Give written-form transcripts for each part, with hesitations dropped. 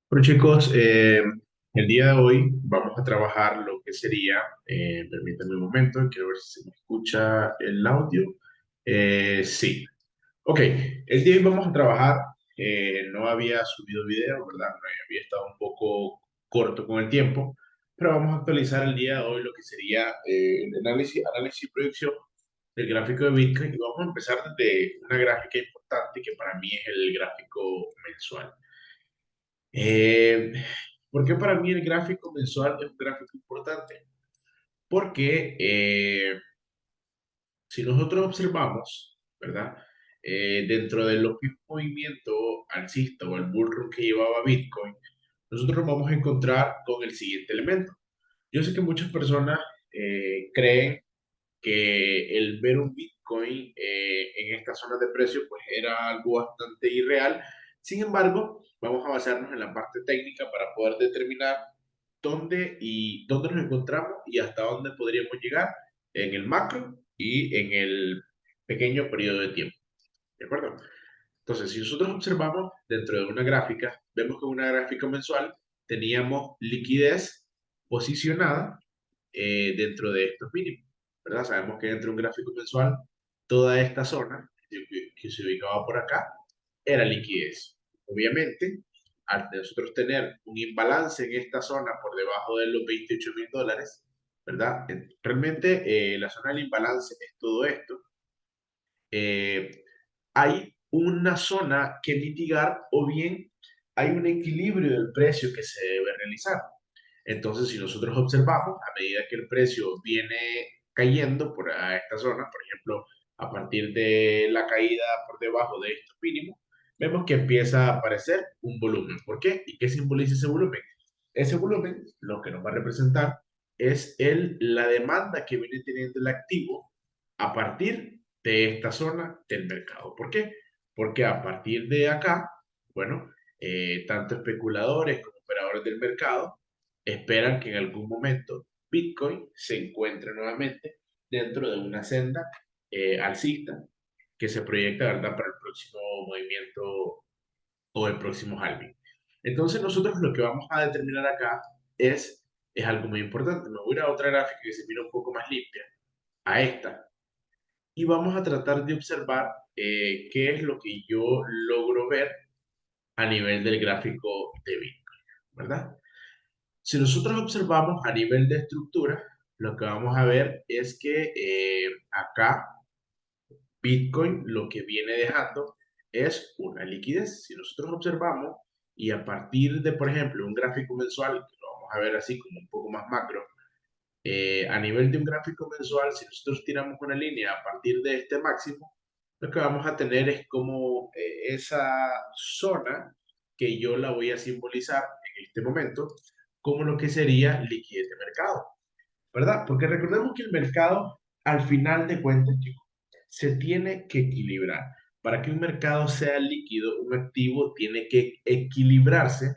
Bueno chicos, el día de hoy vamos a trabajar lo que sería, permítanme un momento, quiero ver si se me escucha el audio. Sí, ok, el día de hoy vamos a trabajar, no había subido video, ¿verdad? Había estado un poco corto con el tiempo, pero vamos a actualizar el día de hoy lo que sería el análisis y proyección del gráfico de Bitcoin y vamos a empezar desde una gráfica importante que para mí es el gráfico mensual. Eh, ¿Por qué para mí el gráfico mensual es un gráfico importante? Porque si nosotros observamos, ¿verdad? Dentro de los mismos movimientos alcista o el bull run que llevaba Bitcoin, nosotros nos vamos a encontrar con el siguiente elemento. Yo sé que muchas personas creen que el ver un Bitcoin en esta zona de precio pues era algo bastante irreal. Sin embargo, vamos a basarnos en la parte técnica para poder determinar dónde nos encontramos y hasta dónde podríamos llegar en el macro y en el pequeño periodo de tiempo. ¿De acuerdo? Entonces, si nosotros observamos dentro de una gráfica, vemos que en una gráfica mensual teníamos liquidez posicionada dentro de estos mínimos, ¿verdad? Sabemos que dentro de un gráfico mensual, toda esta zona que se ubicaba por acá era liquidez. Obviamente, al nosotros tener un imbalance en esta zona por debajo de los $28,000, ¿verdad? Realmente la zona del imbalance es todo esto. Hay una zona que mitigar o bien hay un equilibrio del precio que se debe realizar. Entonces, si nosotros observamos, a medida que el precio viene cayendo por a esta zona, por ejemplo, a partir de la caída por debajo de estos mínimos, vemos que empieza a aparecer un volumen. ¿Por qué? ¿Y qué simboliza ese volumen? Ese volumen lo que nos va a representar es la demanda que viene teniendo el activo a partir de esta zona del mercado. ¿Por qué? Porque a partir de acá, bueno, tanto especuladores como operadores del mercado esperan que en algún momento Bitcoin se encuentre nuevamente dentro de una senda alcista que se proyecta, ¿verdad?, para el próximo movimiento o el próximo halving. Entonces nosotros lo que vamos a determinar acá es algo muy importante. Me voy a ir a otra gráfica que se mira un poco más limpia, a esta, y vamos a tratar de observar qué es lo que yo logro ver a nivel del gráfico de Bitcoin, ¿verdad? Si nosotros observamos a nivel de estructura, lo que vamos a ver es que acá Bitcoin lo que viene dejando es una liquidez. Si nosotros observamos y a partir de, por ejemplo, un gráfico mensual, que lo vamos a ver así como un poco más macro, a nivel de un gráfico mensual, si nosotros tiramos una línea a partir de este máximo, lo que vamos a tener es como esa zona que yo la voy a simbolizar en este momento como lo que sería liquidez de mercado, ¿verdad? Porque recordemos que el mercado, al final de cuentas, chicos, se tiene que equilibrar. Para que un mercado sea líquido, un activo tiene que equilibrarse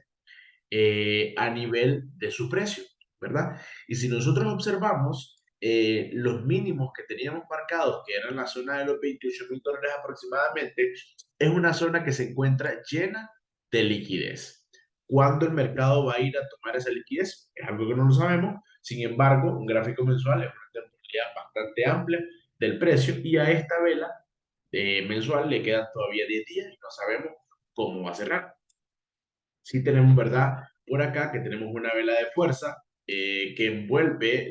a nivel de su precio, ¿verdad? Y si nosotros observamos los mínimos que teníamos marcados, que eran la zona de los $28,000 aproximadamente, es una zona que se encuentra llena de liquidez. ¿Cuándo el mercado va a ir a tomar esa liquidez? Es algo que no lo sabemos. Sin embargo, un gráfico mensual es una temporalidad bastante amplia del precio y a esta vela mensual le quedan todavía 10 días y no sabemos cómo va a cerrar. Sí tenemos, ¿verdad? Por acá que tenemos una vela de fuerza que envuelve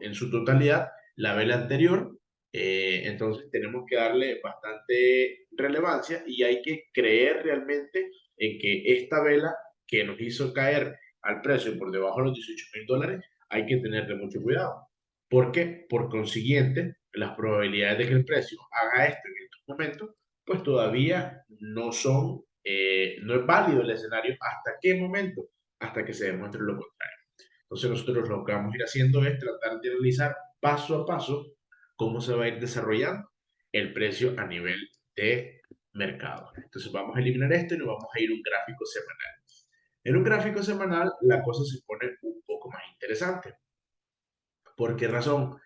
en su totalidad la vela anterior. Entonces tenemos que darle bastante relevancia y hay que creer realmente en que esta vela que nos hizo caer al precio por debajo de los $18,000, hay que tenerle mucho cuidado. Porque, por consiguiente, las probabilidades de que el precio haga esto en estos momentos, pues todavía no es válido el escenario. ¿Hasta qué momento? Hasta que se demuestre lo contrario. Entonces nosotros lo que vamos a ir haciendo es tratar de analizar paso a paso cómo se va a ir desarrollando el precio a nivel de mercado. Entonces vamos a eliminar esto y nos vamos a ir a un gráfico semanal. En un gráfico semanal la cosa se pone un poco más interesante. ¿Por qué razón?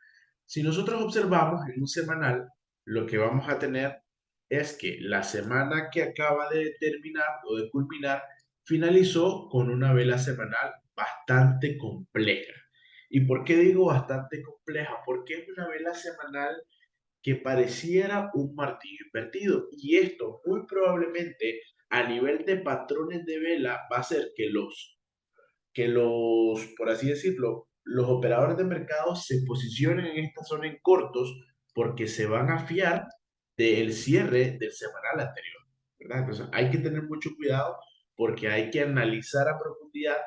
Si nosotros observamos en un semanal, lo que vamos a tener es que la semana que acaba de terminar o de culminar finalizó con una vela semanal bastante compleja. ¿Y por qué digo bastante compleja? Porque es una vela semanal que pareciera un martillo invertido. Y esto muy probablemente a nivel de patrones de vela va a hacer que los, por así decirlo, los operadores de mercado se posicionen en esta zona en cortos porque se van a fiar del cierre del semanal anterior, ¿verdad? Entonces hay que tener mucho cuidado porque hay que analizar a profundidad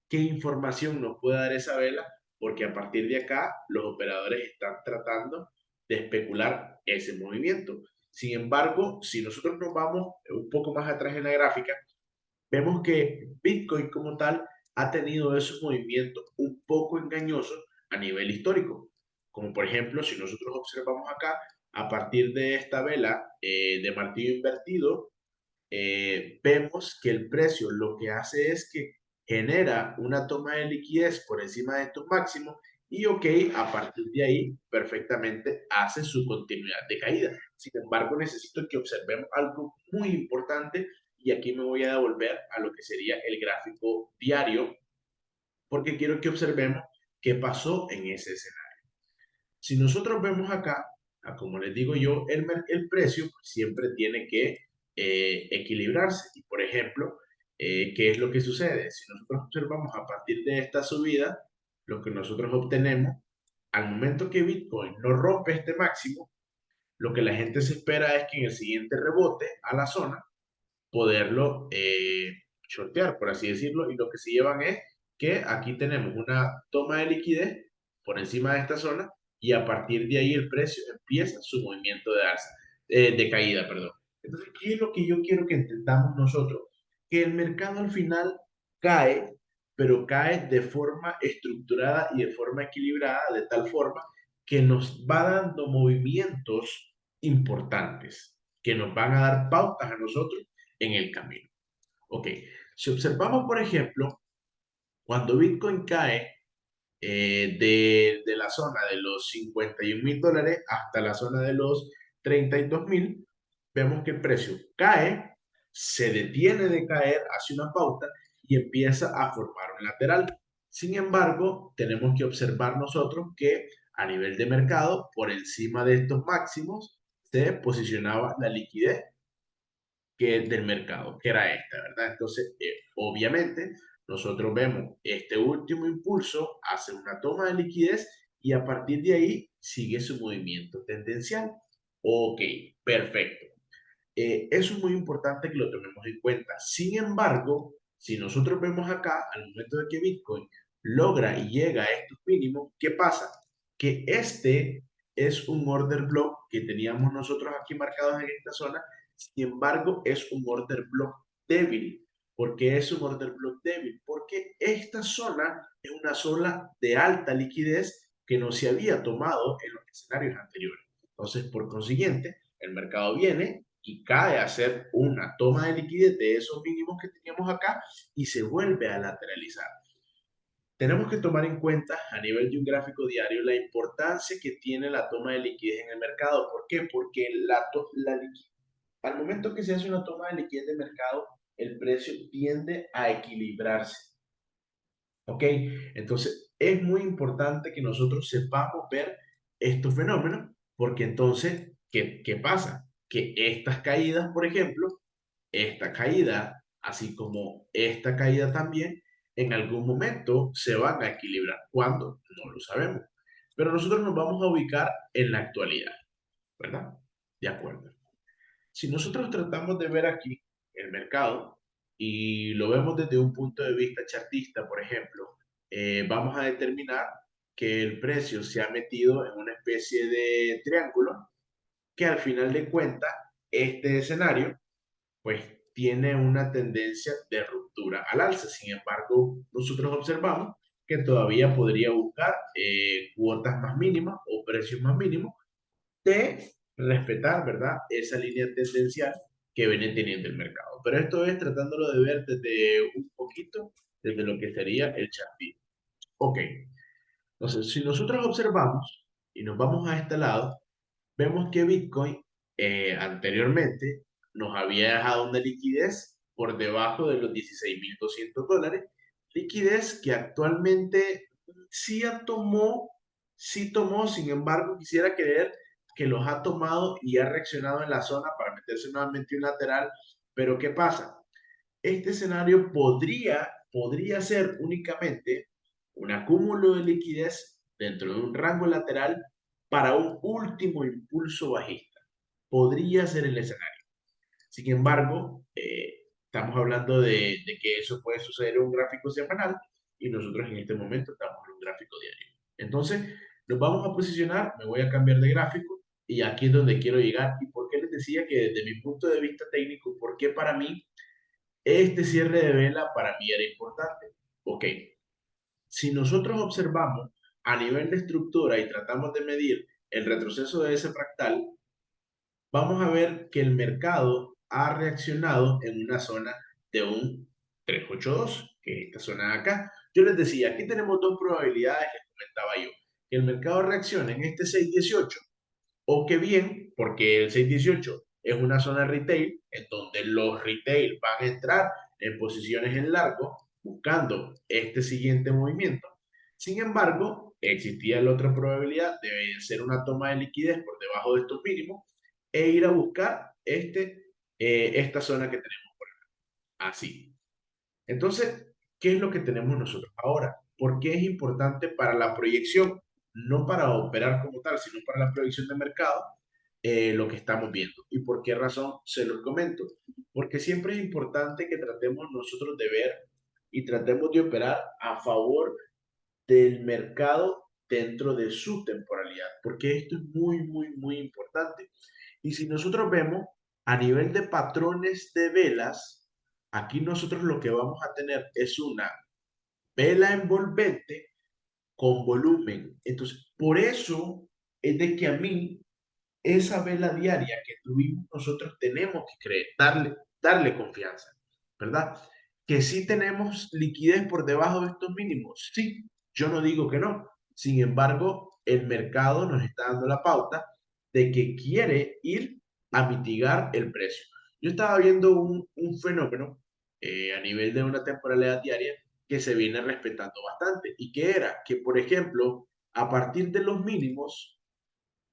qué información nos puede dar esa vela, porque a partir de acá los operadores están tratando de especular ese movimiento. Sin embargo, si nosotros nos vamos un poco más atrás en la gráfica, vemos que Bitcoin como tal ha tenido esos movimientos un poco engañosos a nivel histórico. Como por ejemplo, si nosotros observamos acá, a partir de esta vela de martillo invertido, vemos que el precio lo que hace es que genera una toma de liquidez por encima de estos máximos y ok, a partir de ahí perfectamente hace su continuidad de caída. Sin embargo, necesito que observemos algo muy importante y aquí me voy a devolver a lo que sería el gráfico diario porque quiero que observemos qué pasó en ese escenario. Si nosotros vemos acá, como les digo yo, el precio pues, siempre tiene que equilibrarse. Y por ejemplo, ¿qué es lo que sucede? Si nosotros observamos a partir de esta subida, lo que nosotros obtenemos, al momento que Bitcoin no rompe este máximo, lo que la gente se espera es que en el siguiente rebote a la zona, poderlo shortear, por así decirlo, y lo que se llevan es que aquí tenemos una toma de liquidez por encima de esta zona y a partir de ahí el precio empieza su movimiento de alza, de caída, perdón. Entonces, ¿qué es lo que yo quiero que entendamos nosotros? Que el mercado al final cae, pero cae de forma estructurada y de forma equilibrada, de tal forma que nos va dando movimientos importantes, que nos van a dar pautas a nosotros en el camino. Ok, si observamos, por ejemplo, cuando Bitcoin cae de la zona de los $51,000 hasta la zona de los 32,000, vemos que el precio cae, se detiene de caer, hace una pauta y empieza a formar un lateral. Sin embargo, tenemos que observar nosotros que a nivel de mercado, por encima de estos máximos, se posicionaba la liquidez que del mercado, que era esta, ¿verdad? Entonces, obviamente, nosotros vemos este último impulso, hace una toma de liquidez y a partir de ahí sigue su movimiento tendencial. Ok, perfecto. Eso es muy importante que lo tomemos en cuenta. Sin embargo, si nosotros vemos acá, al momento de que Bitcoin logra y llega a estos mínimos, ¿qué pasa? Que este es un order block que teníamos nosotros aquí marcados en esta zona, sin embargo, es un order block débil. ¿Por qué es un order block débil? Porque esta zona es una zona de alta liquidez que no se había tomado en los escenarios anteriores. Entonces, por consiguiente, el mercado viene y cae a hacer una toma de liquidez de esos mínimos que teníamos acá y se vuelve a lateralizar. Tenemos que tomar en cuenta a nivel de un gráfico diario la importancia que tiene la toma de liquidez en el mercado. ¿Por qué? Porque al momento que se hace una toma de liquidez de mercado, el precio tiende a equilibrarse. ¿Ok? Entonces, es muy importante que nosotros sepamos ver estos fenómenos, porque entonces, ¿qué pasa? Que estas caídas, por ejemplo, esta caída, así como esta caída también, en algún momento se van a equilibrar. ¿Cuándo? No lo sabemos. Pero nosotros nos vamos a ubicar en la actualidad, ¿verdad? De acuerdo. Si nosotros tratamos de ver aquí el mercado y lo vemos desde un punto de vista chartista, por ejemplo, vamos a determinar que el precio se ha metido en una especie de triángulo que al final de cuentas, este escenario, pues tiene una tendencia de ruptura al alza. Sin embargo, nosotros observamos que todavía podría buscar cuotas más mínimas o precios más mínimos de respetar, ¿verdad? Esa línea tendencial que viene teniendo el mercado. Pero esto es tratándolo de ver desde un poquito, desde lo que sería el chartito. Ok, entonces si nosotros observamos y nos vamos a este lado, vemos que Bitcoin anteriormente nos había dejado una liquidez por debajo de los 16.200 dólares, liquidez que actualmente sí tomó, sin embargo, quisiera creer que los ha tomado y ha reaccionado en la zona para meterse nuevamente un lateral, pero ¿qué pasa? Este escenario podría ser únicamente un acúmulo de liquidez dentro de un rango lateral para un último impulso bajista. Podría ser el escenario. Sin embargo, estamos hablando de que eso puede suceder en un gráfico semanal y nosotros en este momento estamos en un gráfico diario. Entonces, nos vamos a posicionar, me voy a cambiar de gráfico y aquí es donde quiero llegar. ¿Y por qué les decía que desde mi punto de vista técnico, por qué para mí este cierre de vela para mí era importante? Ok, si nosotros observamos a nivel de estructura y tratamos de medir el retroceso de ese fractal, vamos a ver que el mercado ha reaccionado en una zona de un 382, que es esta zona de acá. Yo les decía, aquí tenemos dos probabilidades, les comentaba yo, que el mercado reaccione en este 618 o que bien, porque el 618 es una zona retail en donde los retail van a entrar en posiciones en largo buscando este siguiente movimiento. Sin embargo, existía la otra probabilidad de ser una toma de liquidez por debajo de estos mínimos e ir a buscar esta zona que tenemos por acá. Así. Entonces, ¿qué es lo que tenemos nosotros ahora? ¿Por qué es importante para la proyección? No para operar como tal, sino para la proyección de mercado, lo que estamos viendo. ¿Y por qué razón se los comento? Porque siempre es importante que tratemos nosotros de ver y tratemos de operar a favor del mercado dentro de su temporalidad, porque esto es muy, muy, muy importante. Y si nosotros vemos a nivel de patrones de velas, aquí nosotros lo que vamos a tener es una vela envolvente con volumen. Entonces, por eso es de que a mí esa vela diaria que tuvimos nosotros tenemos que creer, darle confianza, ¿verdad? Que sí tenemos liquidez por debajo de estos mínimos, sí, yo no digo que no. Sin embargo, el mercado nos está dando la pauta de que quiere ir a mitigar el precio. Yo estaba viendo un fenómeno a nivel de una temporalidad diaria que se viene respetando bastante y que era que, por ejemplo, a partir de los mínimos,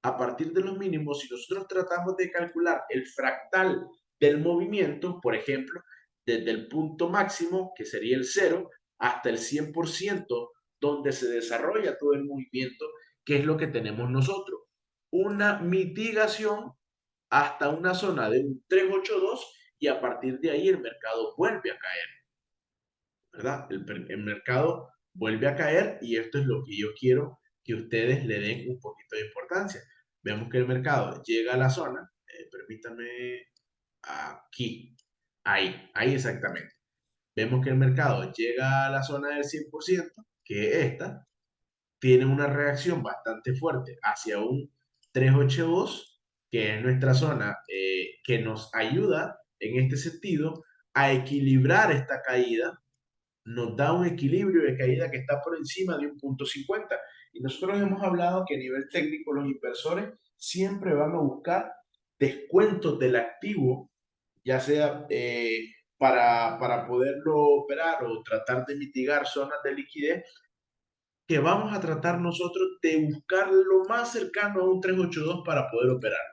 si nosotros tratamos de calcular el fractal del movimiento, por ejemplo, desde el punto máximo, que sería el cero, hasta el 100%, donde se desarrolla todo el movimiento, ¿qué es lo que tenemos nosotros? Una mitigación hasta una zona de un 382 y a partir de ahí el mercado vuelve a caer, ¿verdad? El mercado vuelve a caer y esto es lo que yo quiero que ustedes le den un poquito de importancia. Vemos que el mercado llega a la zona, permítame, aquí, ahí exactamente. Vemos que el mercado llega a la zona del 100%, que es esta, tiene una reacción bastante fuerte hacia un 382, que es nuestra zona que nos ayuda en este sentido a equilibrar esta caída, nos da un equilibrio de caída que está por encima de un punto 50. Y nosotros hemos hablado que a nivel técnico los inversores siempre van a buscar descuentos del activo, ya sea para poderlo operar o tratar de mitigar zonas de liquidez, que vamos a tratar nosotros de buscar lo más cercano a un 382 para poder operar,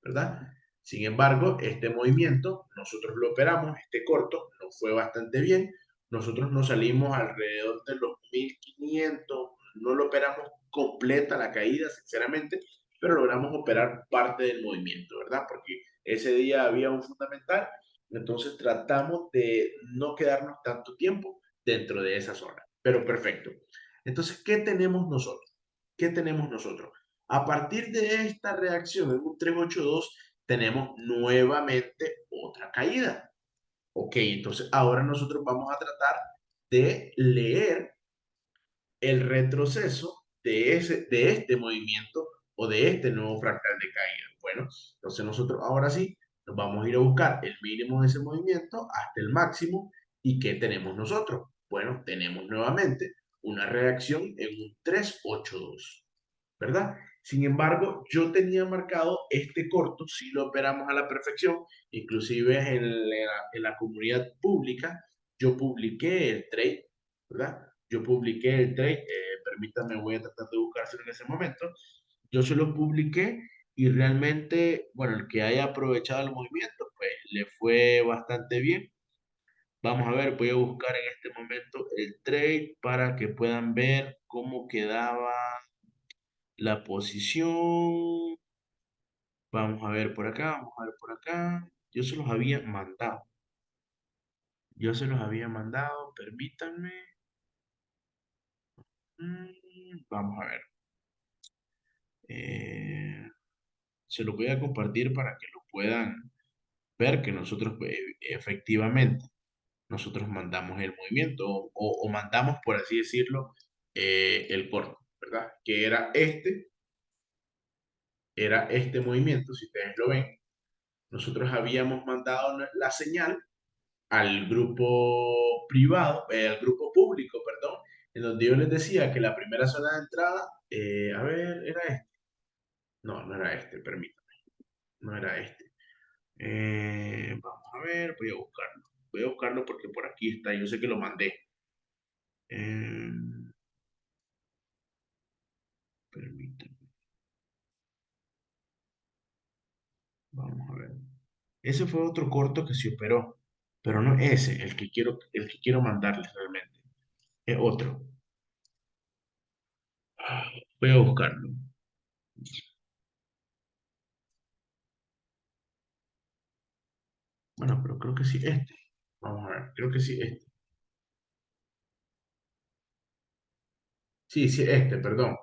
¿verdad? Sin embargo, este movimiento nosotros lo operamos, este corto, nos fue bastante bien. Nosotros nos salimos alrededor de los 1500, no lo operamos completa la caída, sinceramente, pero logramos operar parte del movimiento, ¿verdad? Porque ese día había un fundamental, entonces tratamos de no quedarnos tanto tiempo dentro de esa zona. Pero perfecto. Entonces, ¿qué tenemos nosotros? ¿Qué tenemos nosotros? A partir de esta reacción en un 382, tenemos nuevamente otra caída. Ok, entonces ahora nosotros vamos a tratar de leer el retroceso de este movimiento o de este nuevo fractal de caída. Bueno, entonces nosotros ahora sí nos vamos a ir a buscar el mínimo de ese movimiento hasta el máximo. ¿Y qué tenemos nosotros? Bueno, tenemos nuevamente una reacción en un 382. ¿verdad? Sin embargo, yo tenía marcado este corto, si lo operamos a la perfección, inclusive en la comunidad pública, yo publiqué el trade, ¿verdad? Yo publiqué el trade, permítame, voy a tratar de buscárselo en ese momento. Yo se lo publiqué y realmente, bueno, el que haya aprovechado el movimiento, pues le fue bastante bien. Vamos a ver, voy a buscar en este momento el trade para que puedan ver cómo quedaba la posición. Vamos a ver por acá, vamos a ver por acá. Yo se los había mandado. Yo se los había mandado, permítanme. Vamos a ver. Eh, Se lo voy a compartir para que lo puedan ver que nosotros pues, efectivamente, nosotros mandamos el movimiento o mandamos, por así decirlo, el corto, ¿verdad? Que era este movimiento, si ustedes lo ven. Nosotros habíamos mandado la señal al grupo privado, al grupo público, perdón, en donde yo les decía que la primera zona de entrada, a ver, ¿era este? No, no era este, permítame, no era este. Vamos a ver, voy a buscarlo. Voy a buscarlo porque por aquí está, yo sé que lo mandé. Eh, Permítame, vamos a ver. Ese fue otro corto que se operó, pero no ese, el que quiero mandarles realmente. Es otro. Voy a buscarlo. Bueno, pero creo que sí, este. Vamos a ver, creo que sí, este. Sí, sí, este, perdón.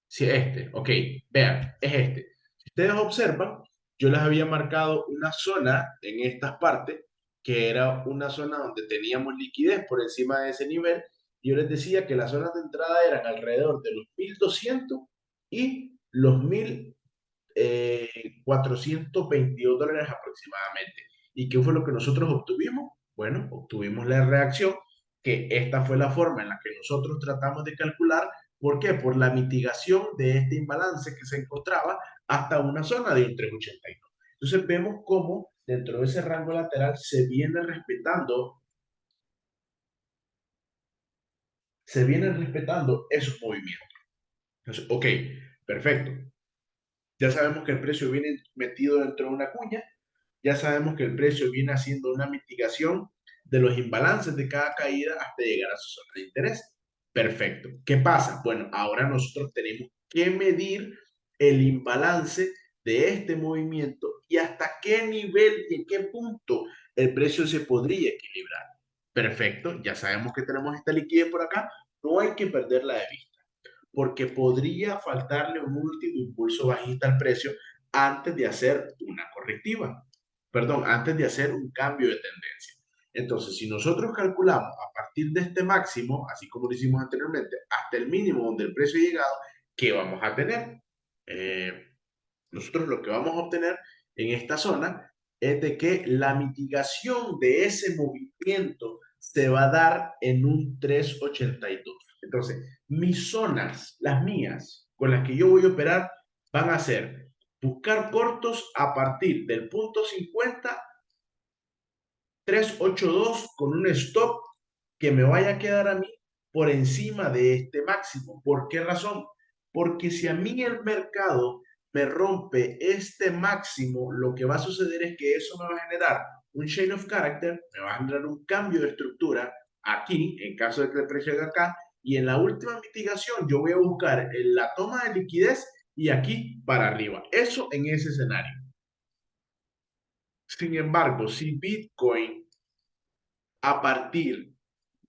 Sí, este. Ok, vean, es este. Si ustedes observan, yo les había marcado una zona en estas partes, que era una zona donde teníamos liquidez por encima de ese nivel, y yo les decía que las zonas de entrada eran alrededor de los 1.200 y los 422 dólares aproximadamente. ¿Y qué fue lo que nosotros obtuvimos? Bueno, obtuvimos la reacción, que esta fue la forma en la que nosotros tratamos de calcular. ¿Por qué? Por la mitigación de este imbalance que se encontraba hasta una zona de un 382. Entonces vemos cómo dentro de ese rango lateral se vienen respetando esos movimientos. Entonces, ok, perfecto. Ya sabemos que el precio viene metido dentro de una cuña. Ya sabemos que el precio viene haciendo una mitigación de los imbalances de cada caída hasta llegar a su zona de interés. Perfecto. ¿Qué pasa? Bueno, ahora nosotros tenemos que medir el imbalance de este movimiento y hasta qué nivel y en qué punto el precio se podría equilibrar. Perfecto, ya sabemos que tenemos esta liquidez por acá, no hay que perderla de vista porque podría faltarle un último impulso bajista al precio antes de hacer una correctiva, perdón, antes de hacer un cambio de tendencia. Entonces, si nosotros calculamos a partir de este máximo, así como lo hicimos anteriormente, hasta el mínimo donde el precio ha llegado, ¿qué vamos a tener? Eh, Nosotros lo que vamos a obtener en esta zona es de que la mitigación de ese movimiento se va a dar en un 382. Entonces, mis zonas, las mías, con las que yo voy a operar, van a ser buscar cortos a partir del punto 50, 382 con un stop que me vaya a quedar a mí por encima de este máximo. ¿Por qué razón? Porque si a mí el mercado me rompe este máximo, lo que va a suceder es que eso me va a generar un chain of character, me va a generar un cambio de estructura aquí, en caso de que el precio de acá, y en la última mitigación yo voy a buscar la toma de liquidez y aquí para arriba. Eso en ese escenario. Sin embargo, si Bitcoin a partir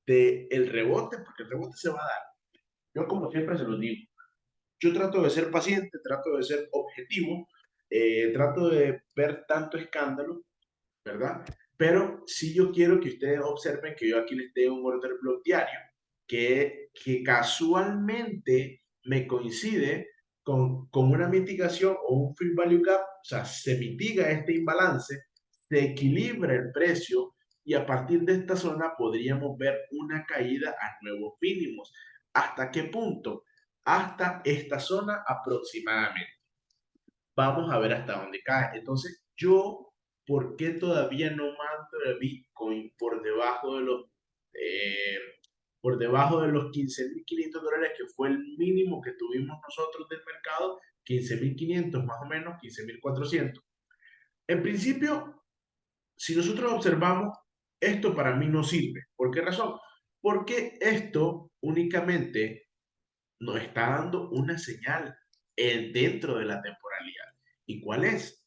del rebote, porque el rebote se va a dar. Yo como siempre se los digo, yo trato de ser paciente, trato de ser objetivo, trato de ver tanto escándalo, ¿verdad? Pero sí yo quiero que ustedes observen que yo aquí les tengo un order block diario que casualmente me coincide con una mitigación o un free value gap, o sea, se mitiga este imbalance, se equilibra el precio y a partir de esta zona podríamos ver una caída a nuevos mínimos. ¿Hasta qué punto? hasta esta zona aproximadamente. Vamos a ver hasta dónde cae. Entonces, ¿por qué todavía no mando el Bitcoin eh, por debajo de los $15,500, que fue el mínimo que tuvimos nosotros del mercado? 15,500 más o menos, 15,400. En principio, si nosotros observamos, esto para mí no sirve. ¿Por qué razón? Porque esto únicamente nos está dando una señal dentro de la temporalidad. ¿Y cuál es?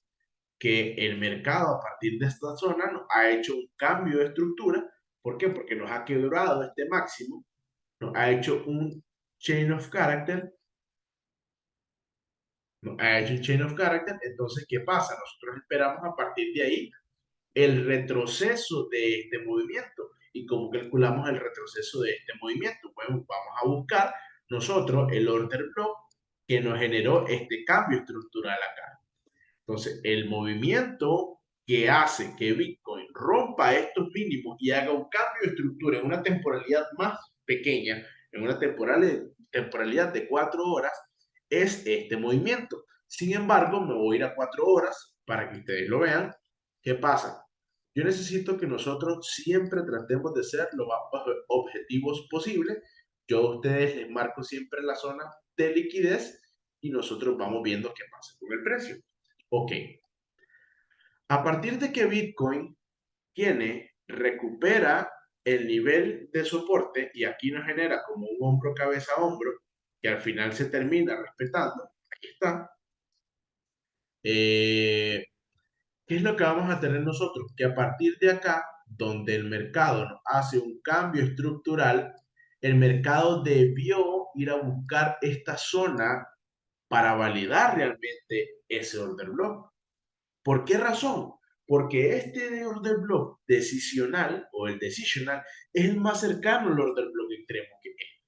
Que el mercado a partir de esta zona nos ha hecho un cambio de estructura. ¿Por qué? Porque nos ha quebrado este máximo, nos ha hecho un chain of character, entonces, ¿qué pasa? Nosotros esperamos a partir de ahí el retroceso de este movimiento. ¿Y cómo calculamos el retroceso de este movimiento? Pues vamos a buscar nosotros el order block que nos generó este cambio estructural acá. Entonces, el movimiento que hace que Bitcoin rompa estos mínimos y haga un cambio de estructura en una temporalidad más pequeña, en una temporalidad de 4 horas, es este movimiento. Sin embargo, me voy a ir a 4 horas para que ustedes lo vean. ¿Qué pasa? Yo necesito que nosotros siempre tratemos de ser lo más objetivos posible. Yo a ustedes les marco siempre la zona de liquidez y nosotros vamos viendo qué pasa con el precio. Ok, a partir de que Bitcoin recupera el nivel de soporte y aquí nos genera como un hombro cabeza a hombro que al final se termina respetando. Aquí está. ¿Qué es lo que vamos a tener nosotros? Que a partir de acá, donde el mercado nos hace un cambio estructural, el mercado debió ir a buscar esta zona para validar realmente ese order block. ¿Por qué razón? Porque este de order block decisional o el decisional es el más cercano al order block extremo que es.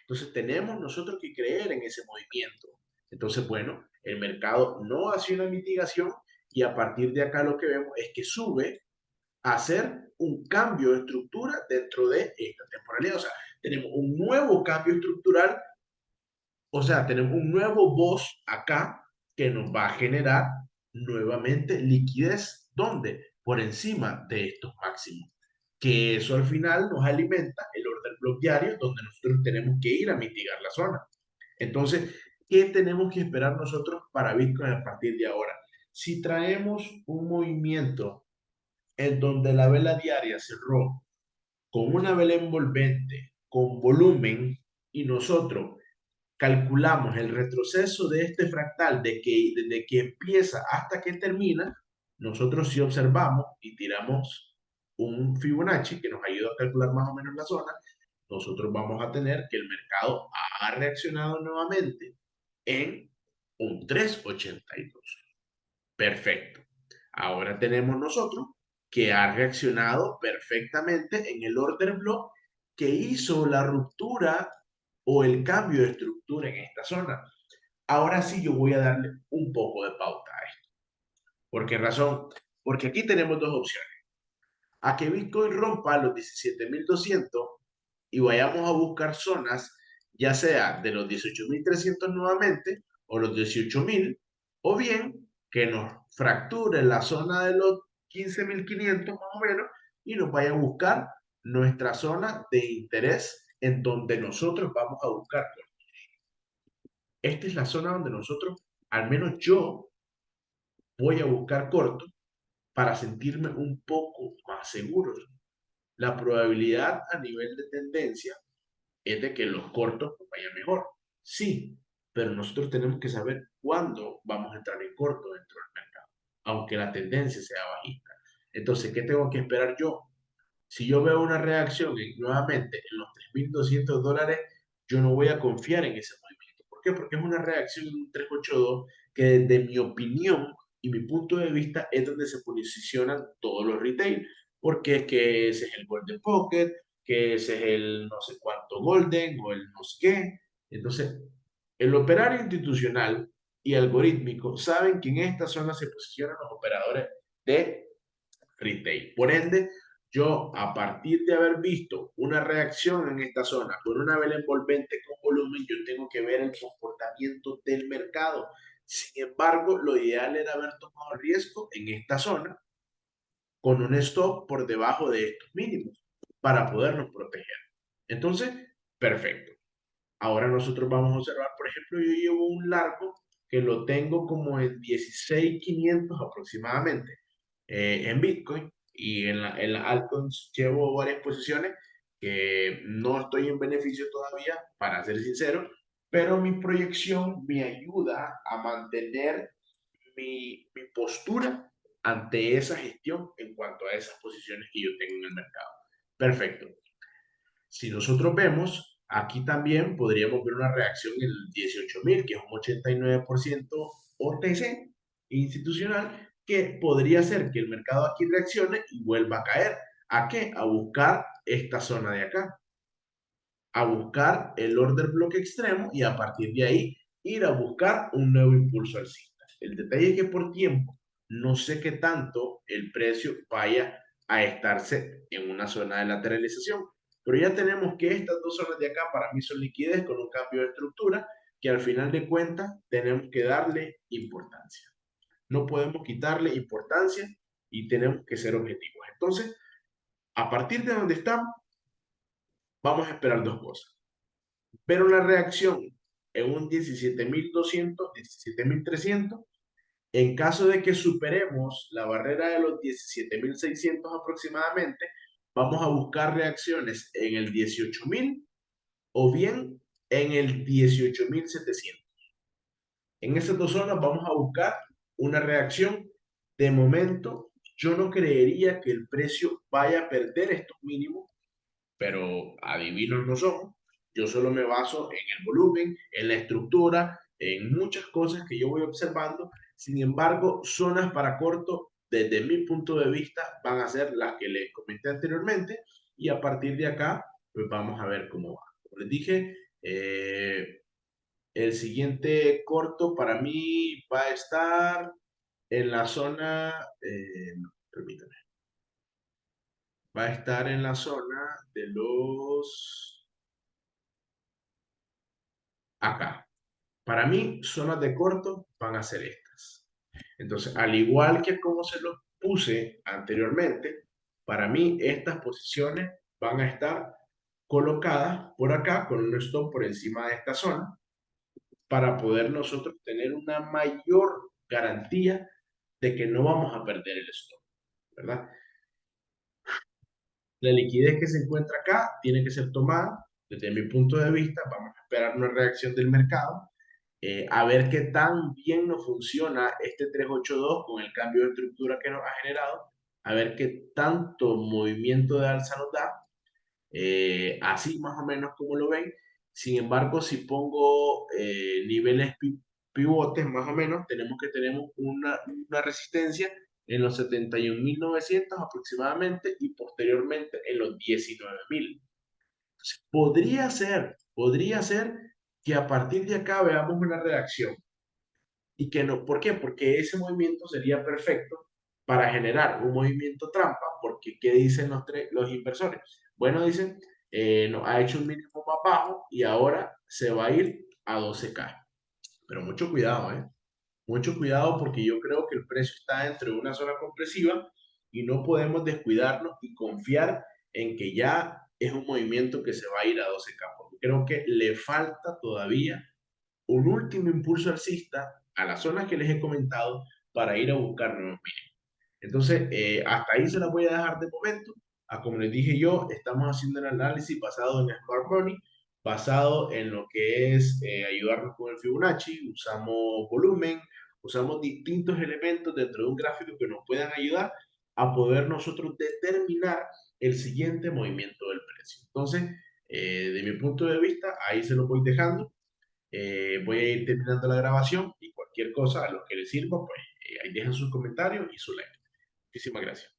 Entonces tenemos nosotros que creer en ese movimiento. Entonces, bueno, el mercado no hace una mitigación y a partir de acá lo que vemos es que sube a hacer un cambio de estructura dentro de esta temporalidad. O sea, tenemos un nuevo cambio estructural, o sea, tenemos un nuevo boss acá que nos va a generar nuevamente liquidez. ¿Dónde? Por encima de estos máximos. Que eso al final nos alimenta el order block diario donde nosotros tenemos que ir a mitigar la zona. Entonces, ¿qué tenemos que esperar nosotros para Bitcoin a partir de ahora? Si traemos un movimiento en donde la vela diaria cerró con una vela envolvente, con volumen, y nosotros calculamos el retroceso de este fractal desde que empieza hasta que termina, nosotros sí observamos y tiramos un Fibonacci que nos ayuda a calcular más o menos la zona, nosotros vamos a tener que el mercado ha reaccionado nuevamente en un 3,82. Perfecto. Ahora tenemos nosotros que ha reaccionado perfectamente en el order block que hizo la ruptura o el cambio de estructura en esta zona. Ahora sí yo voy a darle un poco de pauta a esto. ¿Por qué razón? Porque aquí tenemos dos opciones. A que Bitcoin rompa los 17,200 y vayamos a buscar zonas, ya sea de los 18,300 nuevamente o los 18,000, o bien que nos fracture la zona de los 15,500 más o menos y nos vaya a buscar nuestra zona de interés en donde nosotros vamos a buscar. Esta es la zona donde nosotros, al menos yo, voy a buscar corto para sentirme un poco más seguro. La probabilidad a nivel de tendencia es de que los cortos nos vayan mejor. Sí, pero nosotros tenemos que saber cuándo vamos a entrar en corto dentro del mercado, aunque la tendencia sea bajista. Entonces, ¿qué tengo que esperar yo? Si yo veo una reacción nuevamente en los $3,200, yo no voy a confiar en ese movimiento. ¿Por qué? Porque es una reacción en un 382 que desde mi opinión y mi punto de vista es donde se posicionan todos los retail. Porque es que ese es el Golden Pocket, que ese es el no sé cuánto Golden o el no sé qué. Entonces, el operario institucional y algorítmico saben que en esta zona se posicionan los operadores de retail. Por ende, yo, a partir de haber visto una reacción en esta zona con una vela envolvente con volumen, yo tengo que ver el comportamiento del mercado. Sin embargo, lo ideal era haber tomado riesgo en esta zona con un stop por debajo de estos mínimos para podernos proteger. Entonces, perfecto. Ahora nosotros vamos a observar, por ejemplo, yo llevo un largo que lo tengo como en 16,500 aproximadamente en Bitcoin, y en la altcoins llevo varias posiciones que no estoy en beneficio todavía, para ser sincero, pero mi proyección me ayuda a mantener mi postura ante esa gestión en cuanto a esas posiciones que yo tengo en el mercado. Perfecto. Si nosotros vemos, aquí también podríamos ver una reacción en el 18,000, que es un 89% OTC institucional, que podría ser que el mercado aquí reaccione y vuelva a caer. ¿A qué? A buscar esta zona de acá, a buscar el order block extremo y a partir de ahí ir a buscar un nuevo impulso alcista. El detalle es que por tiempo no sé qué tanto el precio vaya a estarse en una zona de lateralización, pero ya tenemos que estas dos zonas de acá para mí son liquidez con un cambio de estructura que al final de cuentas tenemos que darle importancia. No podemos quitarle importancia y tenemos que ser objetivos. Entonces, a partir de donde estamos, vamos a esperar dos cosas. Pero la reacción en un 17,200, 17,300, en caso de que superemos la barrera de los 17,600 aproximadamente, vamos a buscar reacciones en el 18,000 o bien en el 18,700. En esas dos zonas vamos a buscar una reacción. De momento, yo no creería que el precio vaya a perder estos mínimos, pero adivinos no somos. Yo solo me baso en el volumen, en la estructura, en muchas cosas que yo voy observando. Sin embargo, zonas para corto, desde mi punto de vista, van a ser las que les comenté anteriormente, y a partir de acá, pues vamos a ver cómo va. Como les dije, el siguiente corto para mí va a estar en la zona, no, permítame, va a estar en la zona de los acá. Para mí, zonas de corto van a ser estas. Entonces, al igual que como se los puse anteriormente, para mí estas posiciones van a estar colocadas por acá con un stop por encima de esta zona para poder nosotros tener una mayor garantía de que no vamos a perder el stop, ¿verdad? La liquidez que se encuentra acá tiene que ser tomada. Desde mi punto de vista, vamos a esperar una reacción del mercado, a ver qué tan bien nos funciona este 382 con el cambio de estructura que nos ha generado, a ver qué tanto movimiento de alza nos da, así más o menos como lo ven. Sin embargo, si pongo niveles pivotes más o menos, tenemos que tener una resistencia en los 71,900 aproximadamente y posteriormente en los 19,000. Podría ser que a partir de acá veamos una reacción y que no, ¿por qué? Porque ese movimiento sería perfecto para generar un movimiento trampa, porque ¿qué dicen los inversores? Bueno, dicen, no, ha hecho un mínimo más bajo y ahora se va a ir a 12K. Pero mucho cuidado, ¿eh? Mucho cuidado porque yo creo que el precio está dentro de una zona compresiva y no podemos descuidarnos y confiar en que ya es un movimiento que se va a ir a 12K, porque creo que le falta todavía un último impulso alcista a las zonas que les he comentado para ir a buscar nuevos mínimos. Entonces, hasta ahí se las voy a dejar de momento. Como les dije yo, estamos haciendo el análisis basado en Smart Money, basado en lo que es ayudarnos con el Fibonacci, usamos volumen, usamos distintos elementos dentro de un gráfico que nos puedan ayudar a poder nosotros determinar el siguiente movimiento del precio. Entonces, de mi punto de vista, ahí se lo voy dejando. Voy a ir terminando la grabación y cualquier cosa a los que les sirva, pues ahí dejan sus comentarios y su like. Muchísimas gracias.